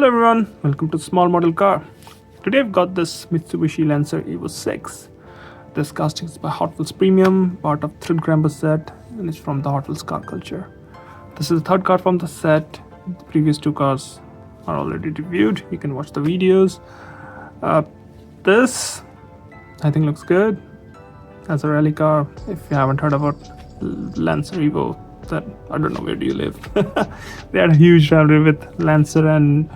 Hello everyone, welcome to Small Model Car. Today I've got this Mitsubishi Lancer Evo 6. This casting is by Hotwheels Premium, part of Thrill Grambo set, and it's from the Hotwheels car culture. This is the third car from the set. The previous two cars are already reviewed. You can watch the videos. This I think looks good as a rally car. If you haven't heard about Lancer Evo, then I don't know, where do you live? They had a huge rivalry with Lancer and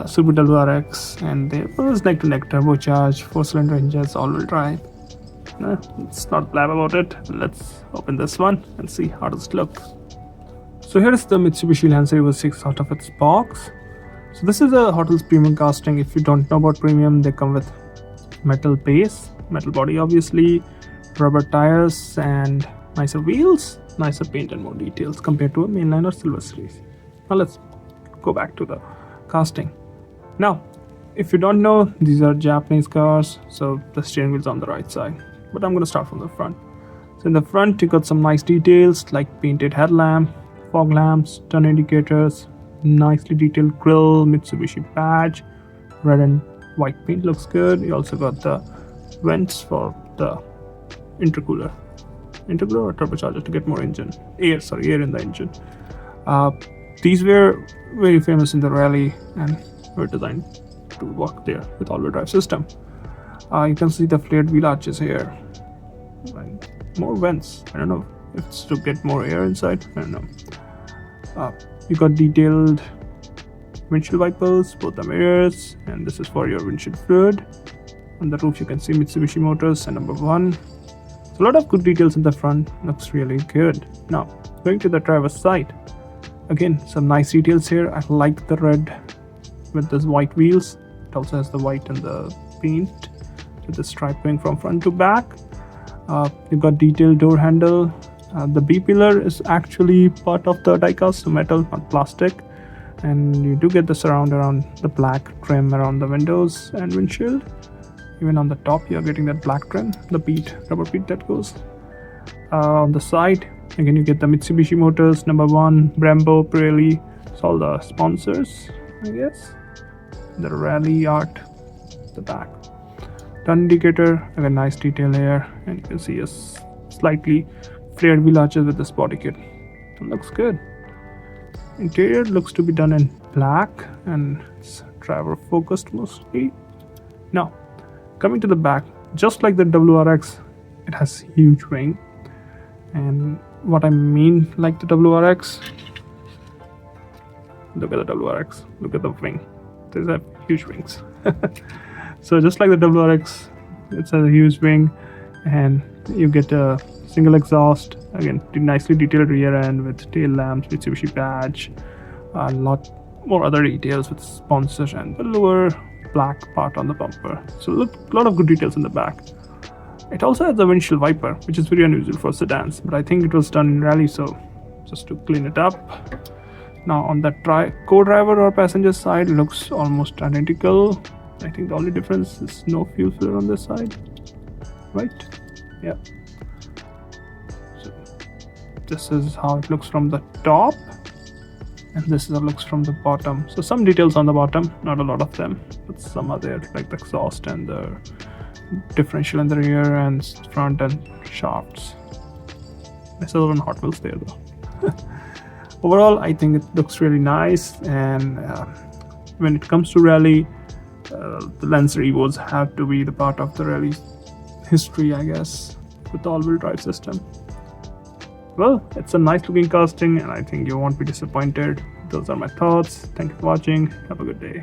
Super WRX, and they was neck to neck, turbocharged, 4-cylinder engines, all-wheel drive. Let's not blab about it. Let's open this one and see how does it look. So here is the Mitsubishi Lancer Evo 6 out of its box. So this is a Hot Wheels Premium casting. If you don't know about Premium, they come with metal base, metal body obviously, rubber tires and nicer wheels, nicer paint and more details compared to a mainline or silver series. Now let's go back to the casting. Now if you don't know, these are Japanese cars, so the steering wheel's on the right side, but I'm going to start from the front. So in the front you got some nice details like painted headlamp, fog lamps, turn indicators, nicely detailed grille, Mitsubishi badge, red and white paint looks good. You also got the vents for the intercooler or turbocharger to get more air in the engine. These were very famous in the rally and were designed to work there with all-wheel drive system. You can see the flared wheel arches here and more vents. I don't know if it's to get more air inside, I don't know. You got detailed windshield wipers, both the mirrors, and this is for your windshield fluid. On the roof you can see Mitsubishi motors and number 1. So a lot of good details in the front, looks really good. Now going to the driver's side, again some nice details here. I like the red with this white wheels. It also has the white and the paint with the striping from front to back. You've got detailed door handle. The B pillar is actually part of the diecast, so metal, not plastic, and you do get the surround around the black trim around the windows and windshield. Even on the top you're getting that black trim, the rubber bead that goes. On the side again you get the Mitsubishi motors, number 1, Brembo, Pirelli. It's all the sponsors, I guess. The rally art, the back. Turn indicator, again nice detail here, and you can see a slightly flared wheel arches with this body kit. It looks good. Interior looks to be done in black and it's driver focused mostly. Now coming to the back, just like the WRX, it has huge wing. And what I mean like the WRX, look at the WRX, look at the wing. These have huge wings. So just like the WRX, it's a huge wing, and you get a single exhaust, again nicely detailed rear end with tail lamps, Mitsubishi badge, a lot more other details with sponsors and the lower black part on the bumper. So look, a lot of good details in the back. It also has a windshield wiper, which is very unusual for sedans, but I think it was done in rally, so just to clean it up. Now on the co-driver or passenger side, looks almost identical. I think the only difference is no fuel filler on this side, right? Yeah. So this is how it looks from the top, and this is how it looks from the bottom. So some details on the bottom, not a lot of them, but some are there, like the exhaust and the differential in the rear and front and shafts. There's other one Hot Wheels there though. Overall I think it looks really nice, and when it comes to rally, the Lancer Evos have to be the part of the rally history, I guess, with the all-wheel drive system. Well, it's a nice looking casting and I think you won't be disappointed. Those are my thoughts. Thank you for watching. Have a good day.